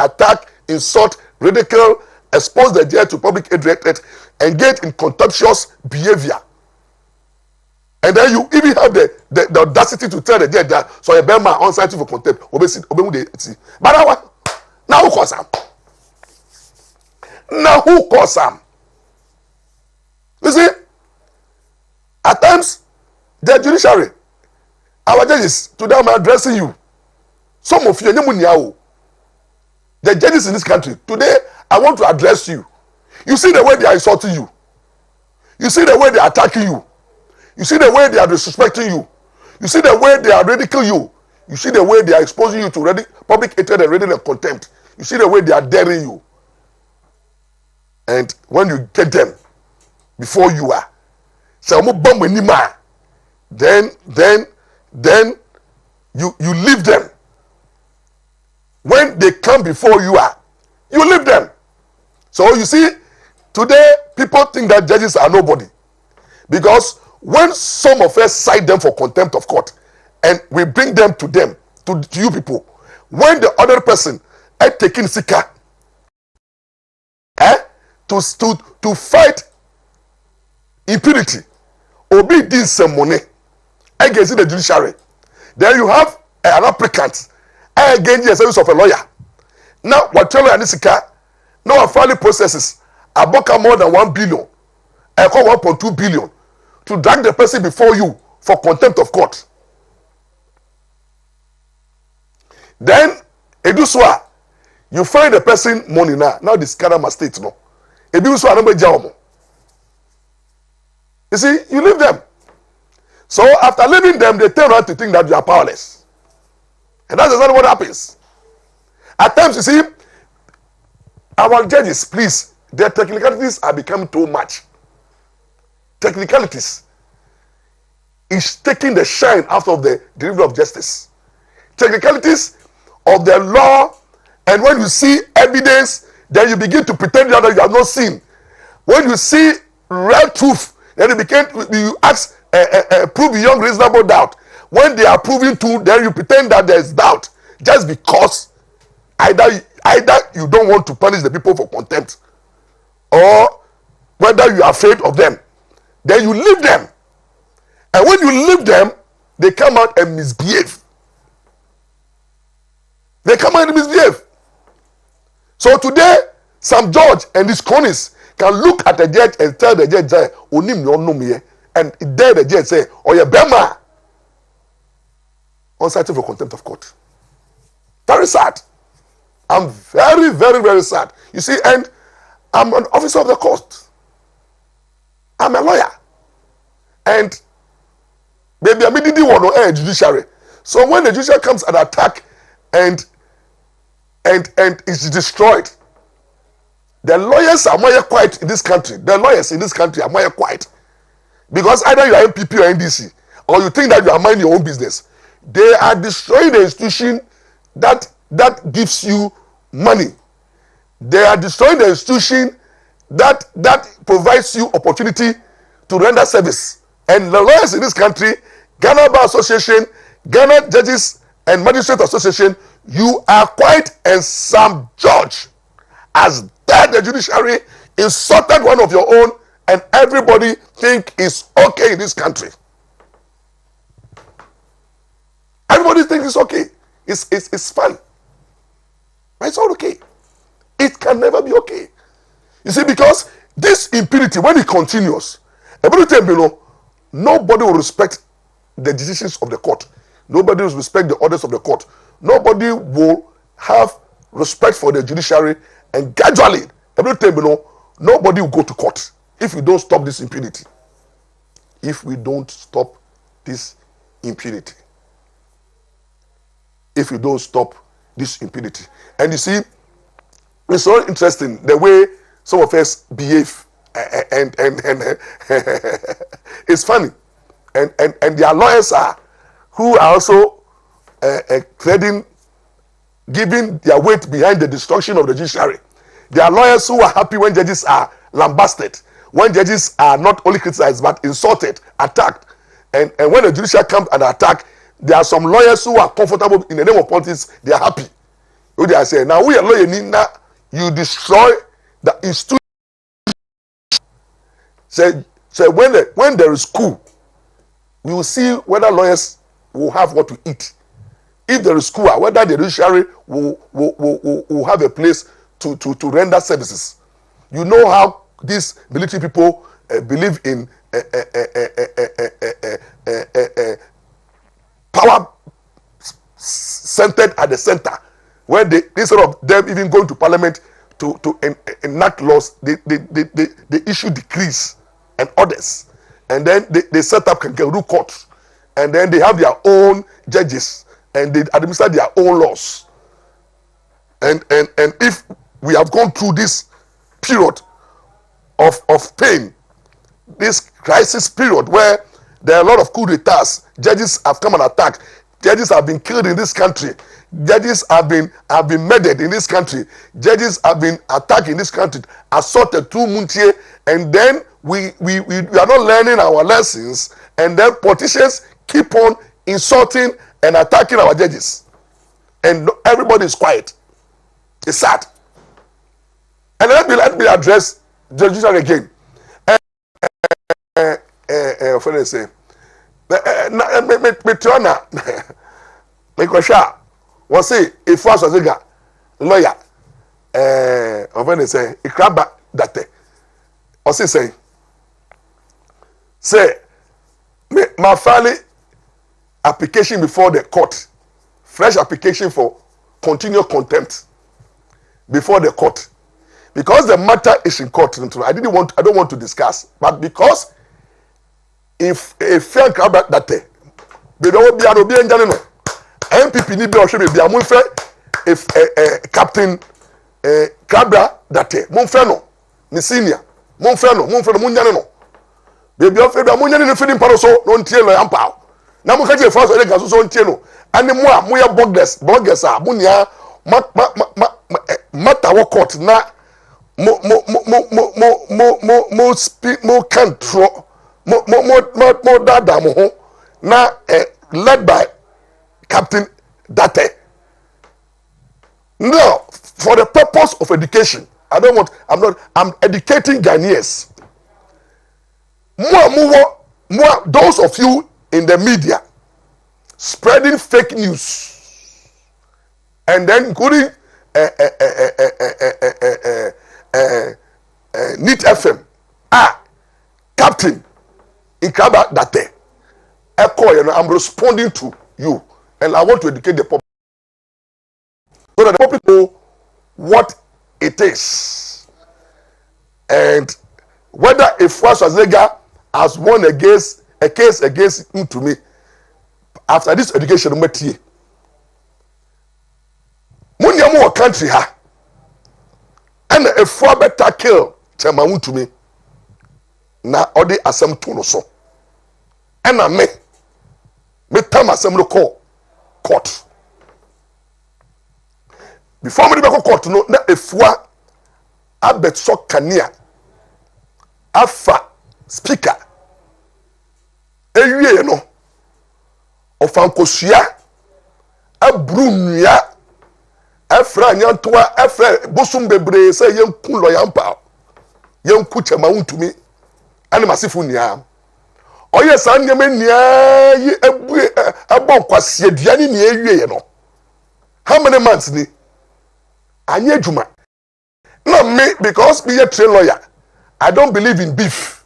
attack, insult, ridicule, expose the judge to public hatred, engage in contemptuous behavior. And then you even have the audacity to tell the judge that so a man on site for contempt. But now who calls him? Now who calls him? You see, at times the judiciary, our judges, today I'm addressing you. Some of you, the judges in this country, today I want to address you. You see the way they are insulting you. You see the way they are attacking you. You see the way they are disrespecting you. You see the way they are ridiculing you. You see the way they are exposing you to public hatred and ridicule and contempt. You see the way they are daring you. And when you get them before you are, then you leave them. When they come before you are, you leave them. So you see, today people think that judges are nobody. Because when some of us cite them for contempt of court, and we bring them to you people, when the other person is taking sika, to fight impunity, obey this some money against the judiciary, then you have an applicant against the service of a lawyer. Now, what tell you sika, now our filing processes about more than 1 billion, I call 1.2 billion. To drag the person before you for contempt of court. Then, eduswa, you find the person money now. Now this Kadama state, no. Eduswa number jamo. You see, you leave them. So after leaving them, they turn around to think that you are powerless. And that's exactly what happens. At times, you see, our judges, please, their technicalities are becoming too much. Technicalities is taking the shine out of the delivery of justice. Technicalities of the law, and when you see evidence, then you begin to pretend that you have not seen. When you see real truth, then you ask, prove beyond reasonable doubt. When they are proving truth, then you pretend that there is doubt, just because either you don't want to punish the people for contempt, or whether you are afraid of them. Then you leave them. And when you leave them, they come out and misbehave. They come out and misbehave. So today, some judge and his cronies can look at the judge and tell the judge, and there the judge say, oh yeah, Bema, on site for contempt of court. Very sad. I'm very, very, very sad. You see, and I'm an officer of the court. I'm a lawyer, and maybe I didn't want to judiciary. So when the judiciary comes and attack and is destroyed, the lawyers are more quiet in this country. The lawyers in this country are more quiet, because either you are MPP or NDC, or you think that you are minding your own business. They are destroying the institution that gives you money. They are destroying the institution that provides you opportunity to render service. And the lawyers in this country, Ghana Bar Association, Ghana Judges and Magistrate Association, you are quiet, and some judge has dared the judiciary, insulted one of your own, and everybody think it's okay in this country. Everybody thinks it's okay. It's fun. But it's not okay. It can never be okay. You see, because this impunity, when it continues, every time nobody will respect the decisions of the court. Nobody will respect the orders of the court. Nobody will have respect for the judiciary, and gradually, every time nobody will go to court if we don't stop this impunity. If we don't stop this impunity. If we don't stop this impunity. And you see, it's so interesting the way some of us behave, and it's funny, and their lawyers who are also giving their weight behind the destruction of the judiciary. There are lawyers who are happy when judges are lambasted, when judges are not only criticized but insulted, attacked, and when the judiciary comes and attack, there are some lawyers who are comfortable in the name of politics. They are happy. What I say now, we are lawyer Nina, you destroy the institution. Say when there is coup, we will see whether lawyers will have what to eat. If there is coup, whether the judiciary will have a place to render services. You know how these military people believe in power centered at the center, where they, instead of them even going to parliament to enact laws, they issue decrees and orders, and then they set up kangaroo courts, and then they have their own judges, and they administer their own laws. And if we have gone through this period of pain, this crisis period where there are a lot of coup d'etats, judges have come and attacked, judges have been killed in this country, judges have been murdered in this country, judges have been attacked in this country, assaulted through Muntie, and then we are not learning our lessons, and then politicians keep on insulting and attacking our judges, and everybody is quiet. It's sad. And let me address the judiciary again. What say? Me question was say if was a lawyer when they say ikraba date or say my filing application before the court, fresh application for continual contempt before the court, because the matter is in court. I don't want to discuss, but because if a fair crab that day, they don't be able to be in Janino. MPP ni be or should be a monfe if Captain Cabra that day. Monfeno, ni senior, Monfeno, Munyanino. Baby of Fabia Munyan in feeding Paroso, non tielo Ampaw. Now Mukaji first or the so tieno, and the more bloggers are Munya Matawa court na more control. More dada mo na led by Captain Date. Now, for the purpose of education, I'm educating Ghanaians. More those of you in the media spreading fake news, and then including NIT FM. Captain Ikraba Date, I'm responding to you, and I want to educate the public so that the public know what it is, and whether a Swazega has won a case against him to me after this education. Munyamu country ha, and a four better kill Chamawu to me. Na odi asem to no so ena me tam asem no call court before me be court no na efua abet so kania afa speaker ewie no ofankosua abrunua afra nyantoa afra bosum bebre se yenku loyampa yenku Chamawu to me ani masifu nia oye san nyeme nia yi abon kwase aduane ni ewie no how many months ni anye adwuma na me because be a train lawyer, I don't believe in beef.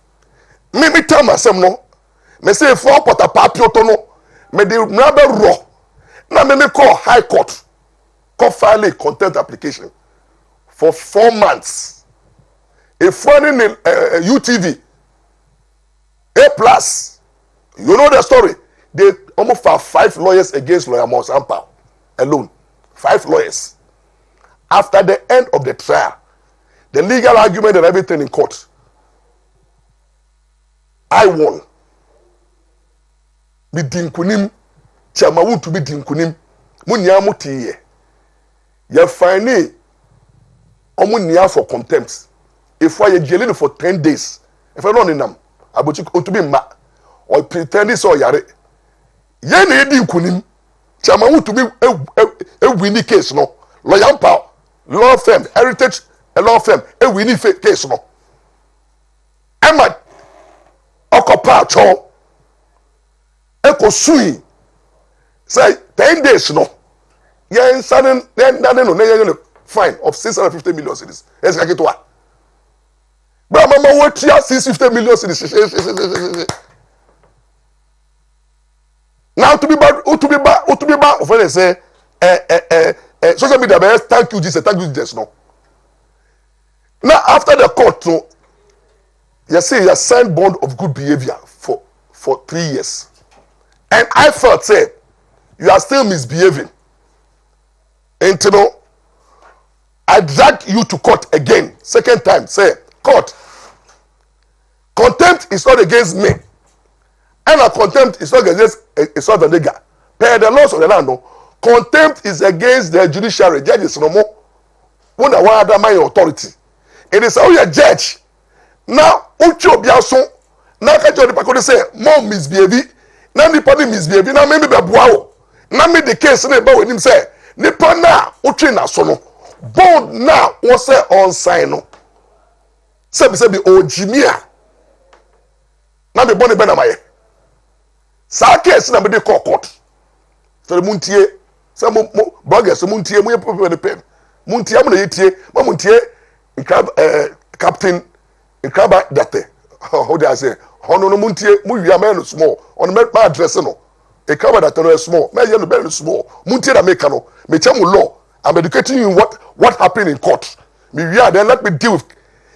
Me tell myself no me say for pota papio to no me de mrabe raw na me call high court call file a contempt application for 4 months. If one in UTV A plus, you know the story. They almost found 5 lawyers against lawyer Ampaw alone. 5 lawyers. After the end of the trial, the legal argument and everything in court, I won. Me dinkunim, Chamawu to be dinkunim, munyamu tiye. You find omunya for contempt. If I jailing for 10 days, if I don't in them. Abuchi to be ma or pretend so yare yen edi nkunim Chamawu to be a winning case no lawyer Ampaw law firm heritage a law firm e win ife case no ema okopa cho e ko sui say 10 days no yen sanin yen no yen fine of 650 million cedis eska ketwa bra mama wotia 650 million cedis now to be bad of when they say social media thank you Jesus no now after the court no you see you signed bond of good behavior for 3 years and I felt say you are still misbehaving and you know I drag you to court again second time say court contempt is not against me and a contempt is not against a sort of nigger per the laws of the land no contempt is against the judiciary judges no more when I want my authority it is how you judge now uchi obiaso na ka jodi pakode say more misbehave na nipa ni misbehave na me be boa wo na me the case na ba wenim say nipa na uchi na so no bond na wo say on sign no say be ojimia na be boni be na maye sa case na me de court so muntie say mo bloggers muntie mo ye pen muntie mo na yetie mo muntie captain Ikraba date how do I say hono no muntie mu wia man small on me my address no Ikraba date no small me no very small muntie da make no me chemu law I'm educating you in what happened in court me wia then let me deal with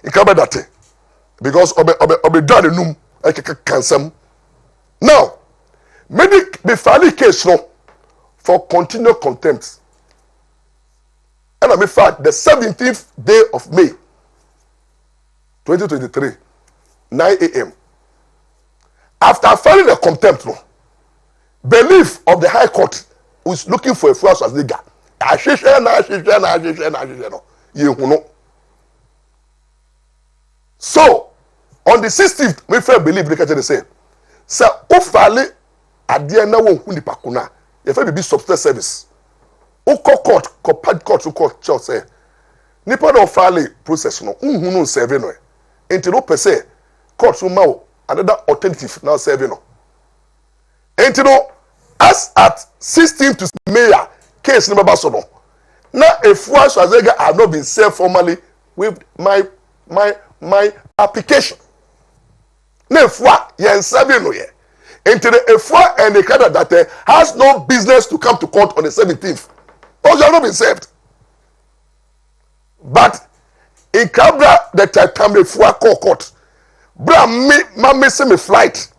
Ikraba date because obe done num cansam now medic be file case no for continual contempt and I me fact the 17th day of May 2023, 9 a.m. After filing the contempt, no, belief of the High Court was looking for a false as nigger. So, on the 16th, we felt believe they say, sir, ofale adia na won huni pakuna. You feel be substance service. Uko court, court church say, nipa no file process no, no serve no. Enti no per se court so ma another alternative now serving no enti no as at 16th to May case no baba so no na efua Swazega have not been served formally with my application na efua yen serving no ye enti the efua and the candidate that has no business to come to court on the 17th those have not been served but in Cabra the time the fuwa court bra me missing me flight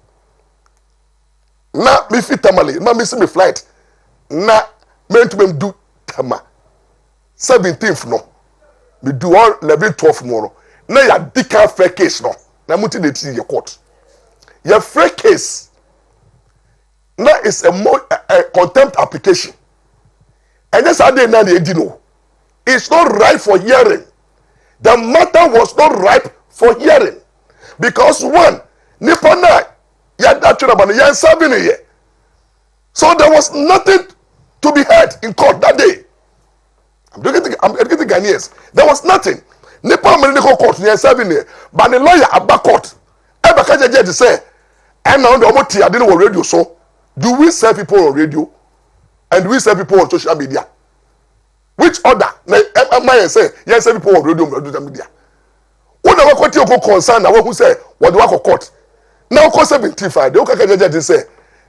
na me fit tamale ma missing me flight na meant to do tama 17th no me do all 11 12 more na ya dika fair case no na muti dey see your court your fair case na is a contempt application and this day na dey no it's not right for hearing. The matter was not ripe for hearing because one, Nipana, so there was nothing to be heard in court that day. I'm educating Ghanaians. There was nothing. Nipa medical court near serving here, but the lawyer at back court. Ever catch judge say, and now the Omoti I didn't know radio. So, do we serve people on radio, and do we serve people on social media? Which order? I say, yes, people on radio media. When I want to concern, I want to say, what do I call court? Now, court 75, the okay judge say,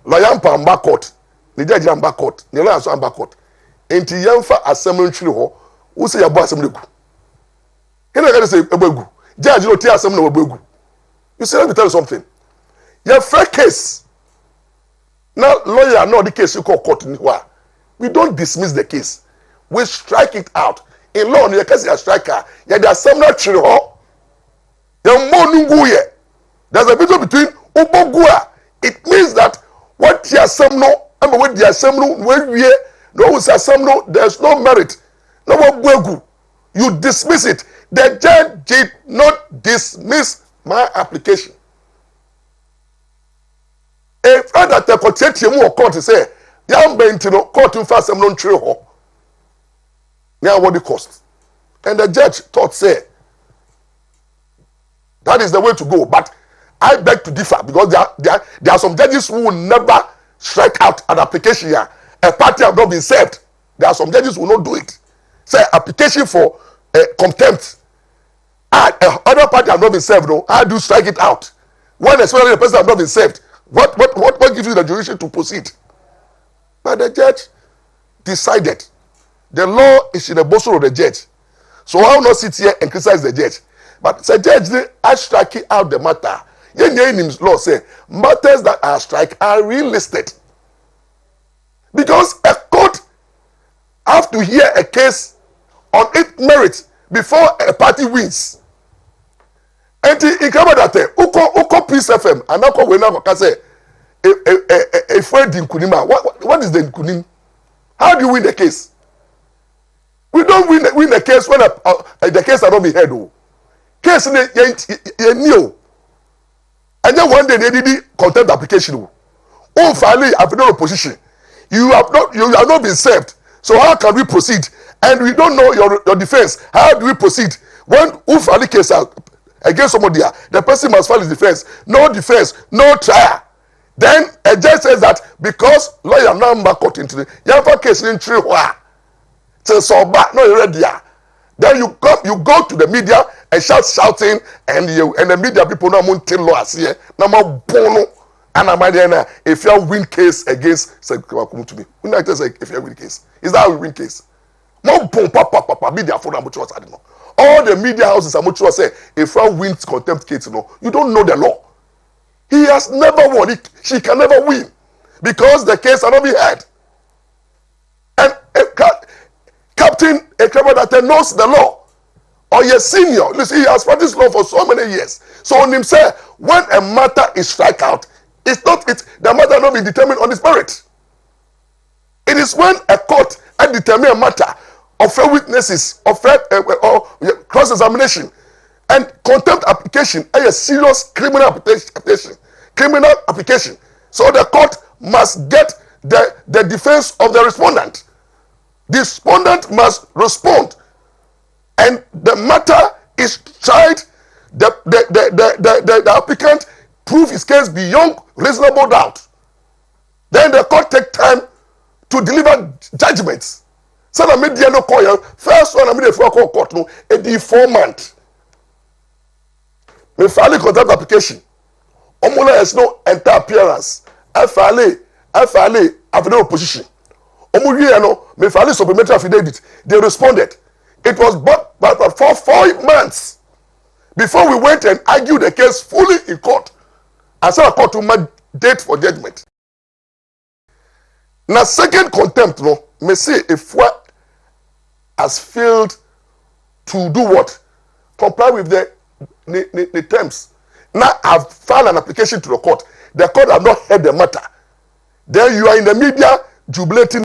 lawyer Ampaw back court, the judge am back court, the lawyer am back court. Enti yamfa assembly tree ho, who say your boss assembly gu. He not gonna say ebegu. Judge no tia assembly no ebegu. You see, let me tell you something. Your fair case. Now, lawyer, no the case you call court in where we don't dismiss the case. We strike it out. In law, you can say a striker. Yeah, there's some not true. There's a difference between ubogua. It means that what the assembly, and what the assembly, when we no assembly, there's no merit. No more you dismiss it. The judge did not dismiss my application. If that the court say, "Young Bentino, court in fast, I'm not true." Now what it cost. And the judge thought, say, that is the way to go. But I beg to differ, because there are some judges who will never strike out an application here. A party have not been served. There are some judges who will not do it. Say application for contempt. Other party have not been served. No, I do strike it out. When especially the person have not been served, what gives you the jurisdiction to proceed? But the judge decided. The law is in the bosom of the judge. So I will not sit here and criticize the judge. But the judge, I strike out the matter. Yen's law say matters that are strike are relisted. Because a court have to hear a case on its merit before a party wins. And in Canada, Uko Peace FM, and now we now can say a friend in Kunima. What is the Kunim? How do you win the case? We don't win the case when the case has not been heard. Case new. And then one day they did contempt application. Oh, finally, after no opposition, you have not been served. So how can we proceed? And we don't know your defense. How do we proceed? When who file the case out against somebody, the person must file his defense, no trial. Then a judge says that because lawyer number court into the Yampa case in tree so bad, no ready. Then you go to the media and shouting, and the media people no muntin lawyers here. No more bono and I'm if you win case against say come to me. When I say if you win case, is that a win case? No boom papa media for much I don't know. All the media houses are much say if you wins contempt case, you don't know the law. He has never won. She can never win because the case cannot be heard. And Captain that knows the law, or your senior, listen, he has practiced law for so many years. So on him say, when a matter is strike out, the matter not be determined on its merit. It is when a court determine a matter of fair witnesses, of fair cross-examination, and contempt application, a serious criminal application. So the court must get the defense of the respondent. The respondent must respond, and the matter is tried. The applicant prove his case beyond reasonable doubt. Then the court take time to deliver judgments. So the media no call first one I made a court no a 4 months. Me file contempt application. Omola has no enter appearance. I file after no opposition. Me file supplementary affidavit. They responded. It was but for 4 months before we went and argued the case fully in court. And so I court to my date for judgment. Now second contempt, me say if what has failed to do what? Comply with the terms. Now I've filed an application to the court. The court have not heard the matter. Then you are in the media jubilating